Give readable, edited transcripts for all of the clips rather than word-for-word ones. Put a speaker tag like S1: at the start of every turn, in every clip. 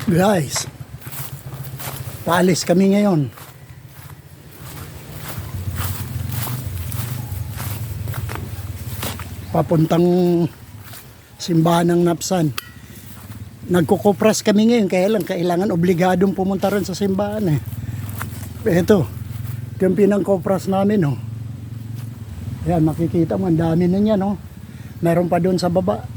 S1: Guys, paalis kami ngayon. Papuntang simbahan ng Napsan. Nagkukupras kami ngayon, kaya lang kailangan obligadong pumunta rin sa simbahan eh. Ito yung pinangkupras namin oh. Yan, makikita mo, ang dami na niyan oh. Meron pa doon sa baba.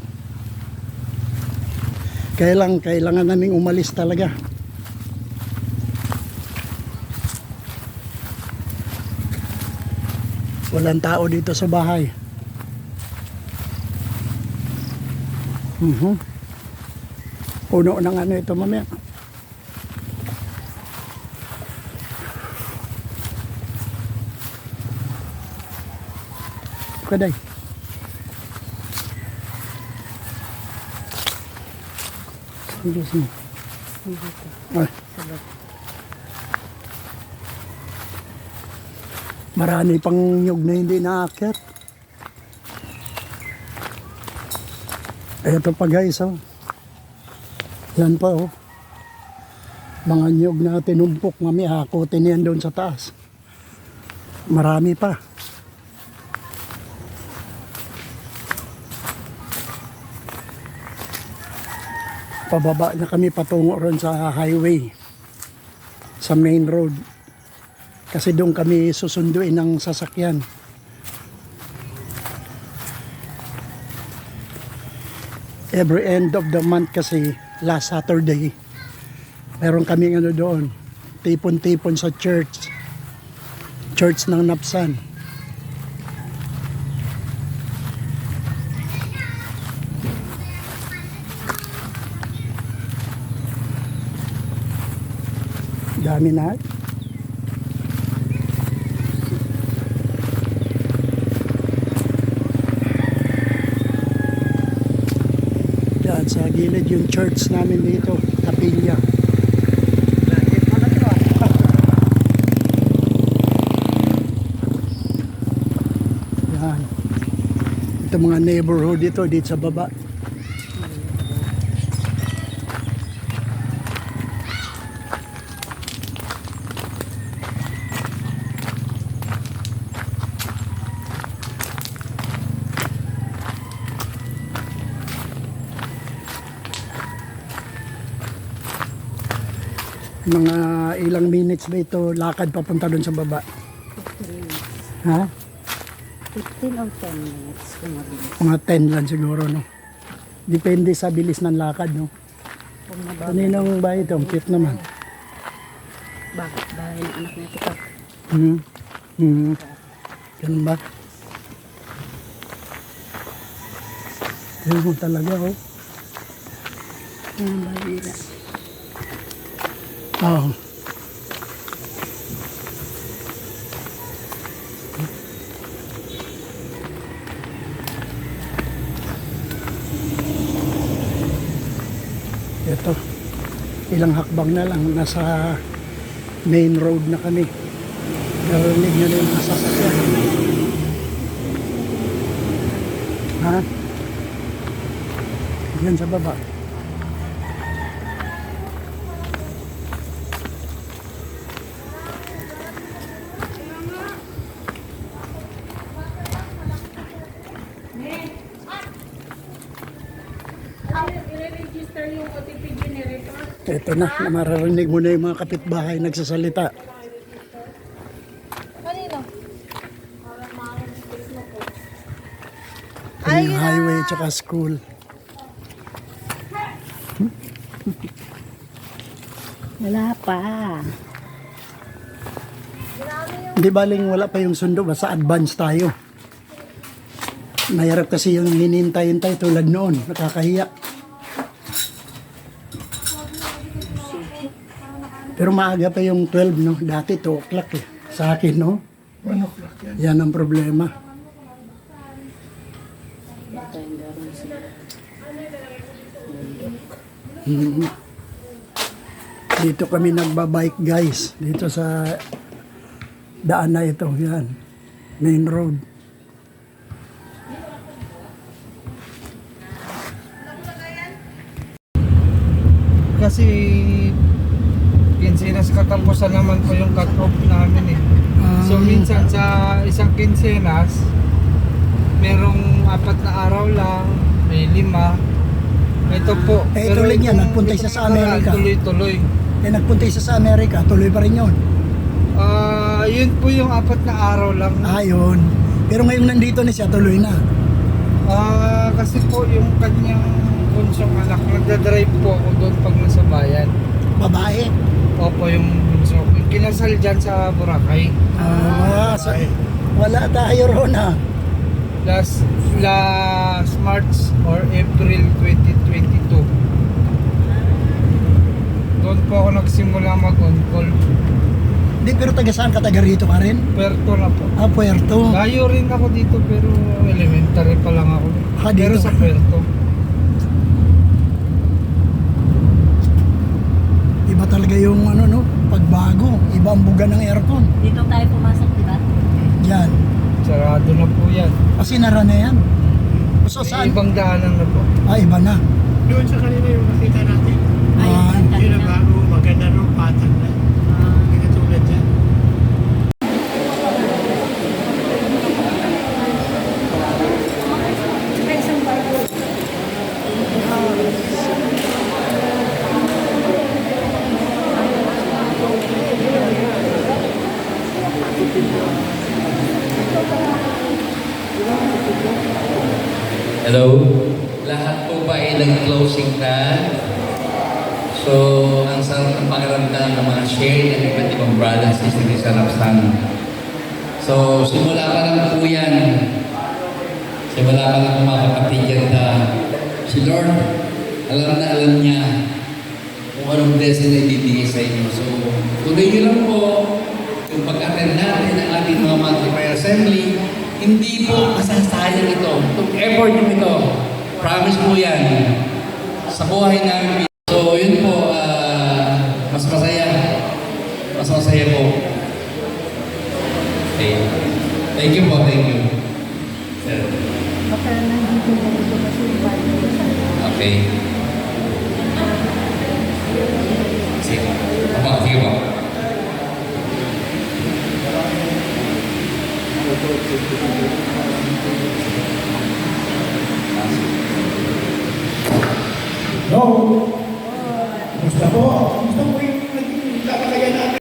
S1: Kailangan naming umalis talaga. Walang tao dito sa bahay. Puno ng ano ito mamaya. Kaday. Hindi sini. Ay. Marami pang nyug na hindi naakyat. Ito pa guys oh. Yan pa oh. Mga nyug na tinumpok mami hakotin yan doon sa taas. Marami pa. Pababa na kami patungo ron sa highway, sa main road, kasi doon kami susunduin ng sasakyan. Every end of the month kasi, last Saturday, meron kaming ano doon, tipon-tipon sa church ng Napsan. Dami na. Yan sa gilid yung church namin dito, kapilya. Yan. Ito mga neighborhood dito sa baba. Mga ilang minutes ba ito lakad papunta doon sa baba?
S2: 15 minutes.
S1: Ha?
S2: 15 or 10 minutes kung mabilis.
S1: Mga 10 lang siguro, no? Depende sa bilis ng lakad, no?
S2: Kung mabagal.
S1: Kaninang ba ito? Ang cute naman.
S2: Bakit? Dahil anak na ito.
S1: Ganun ba? Ganun mo talaga, oh.
S2: Ang balira.
S1: Oo. Ito, ilang hakbang na lang, nasa main road na kami. Narinig nyo na yung mga sasakyan. Ha? Yan sa baba. Ito na, mararinig mo na yung mga kapitbahay nagsasalita.
S3: Kanino?
S1: Yung highway tsaka school.
S2: Wala pa.
S1: Hindi baling wala pa yung sundo, basta advance tayo. Mahirap kasi yung hinintay-hintay tulad noon, nakakahiya. Pero maaga pa yung 12, no? Dati 2 o'clock eh. Sa akin, no? 1 o'clock yan. Yan ang problema. Dito kami nagbabike guys. Dito sa daan na ito. Yan. Main road.
S3: kasi kinsenas katapusan naman po yung cut-off namin eh. So minsan sa isang kinsenas, merong 4 na araw lang, may 5. Ito po.
S1: Eh,
S3: pero
S1: tuloy niya,
S3: itong-
S1: nagpunta siya
S3: itong
S1: sa Amerika.
S3: Tuloy-tuloy.
S1: Eh, nagpunta siya sa Amerika, tuloy pa rin yun.
S3: Yun po yung 4 na araw lang.
S1: Yun. Pero ngayong nandito na siya, tuloy na.
S3: Kasi po yung kanyang bunsong anak, nagdadrive po ako doon pag nasa bayan.
S1: Babae.
S3: Opo, yung bunso. Yung kinasal dyan sa Boracay.
S1: Wala tayo ron ha.
S3: Last March or April 2022. Doon po ako nagsimula mag-on-call.
S1: Hindi, pero taga saan ka? Taga rito ka rin?
S3: Puerto na po.
S1: Puerto.
S3: Layo rin ako dito pero elementary pa lang ako.
S1: Dito
S3: Pero sa
S1: ka.
S3: Puerto.
S1: Iba talaga yung ano no, pagbago. Iba ang buga ng aircon.
S2: Dito tayo pumasok, di ba?
S1: Yan.
S3: Sarado na po yan.
S1: Kasi nara na yan. So
S3: May
S1: saan?
S3: ibang daanan na po.
S1: Iba na.
S4: Doon sa kanila yung nakita natin.
S2: Ayun,
S4: Yun ang bago, maganda nung patag na. Hindi katulad dyan.
S5: Hello? Lahat po ba ay nag-closing na? So, ang sarap ng pakiramdam ng mga share ng iba't ibang brothers and sisters sa Napsan. So, simula pa lang po yan. Simula pa lang po mga kapatid yan na si Lord, alam na alam niya kung anong blessing na ibibigay sa inyo. So, tuloy niyo lang po yung pag-attend natin ng ating mga monthly prayer assembly. Hindi po masasayang ito. Itong effort nyo ito. Promise po yan. Sa buhay namin. So, yun po, mas masaya. Mas masaya po. Okay. Thank you po, thank you. Sir.
S2: Baka nandito na ito kasi
S5: Okay. Sige. Sige po.
S4: No! Gusto po. Gusto po yung naging lalakayan natin.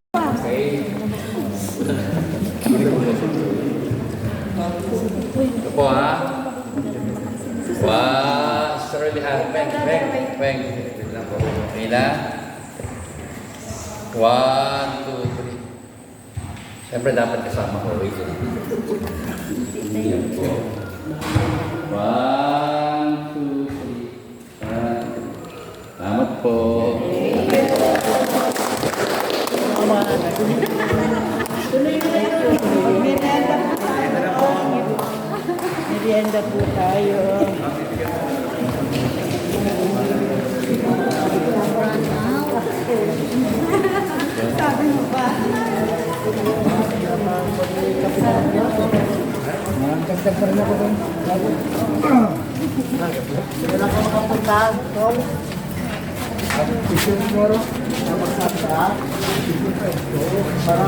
S5: Ito po ha. Wow, Shirley ha. Peng. Wait lang po. Okay na. 1, 2, 3. Siyempre dapat kasama ko. Wait lang. Yan po. 1, 2, 3. Salamat po.
S2: Merienda po tayo. Sabi mo ba?
S1: Magkagdag pa rin ako doon. Wala ka makapunta, Tol. Picture siguro. Magsabi ka. Para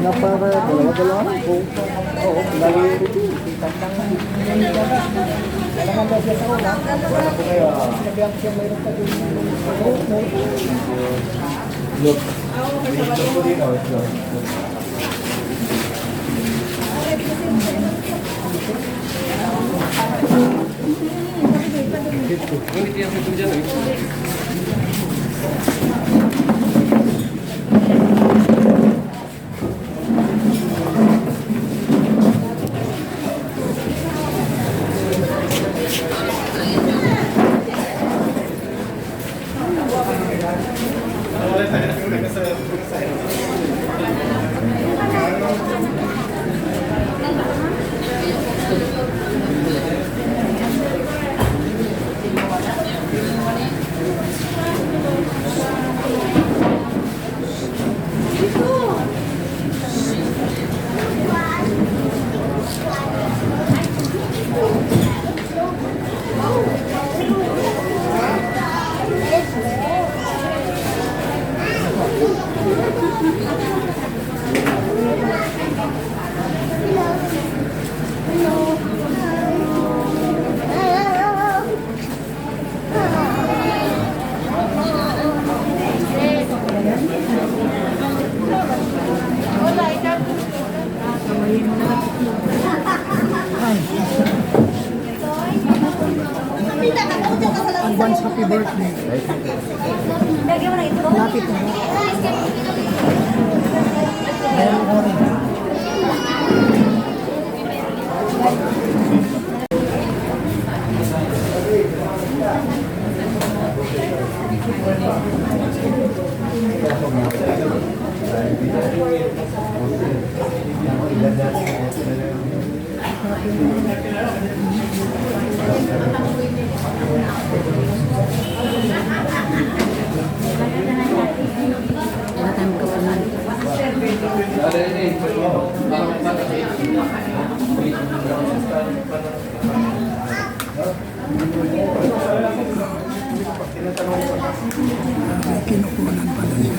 S1: na para dalawa-dalawa na po. Oo, lagi yung routine. Kailangan daw siya sa una. Sabihan ko siya mayroon pa din. Look. happy birthday. Lapit na. Meron ko rin.
S2: Wala tayong kapunan.
S1: Kinukunan pala niya.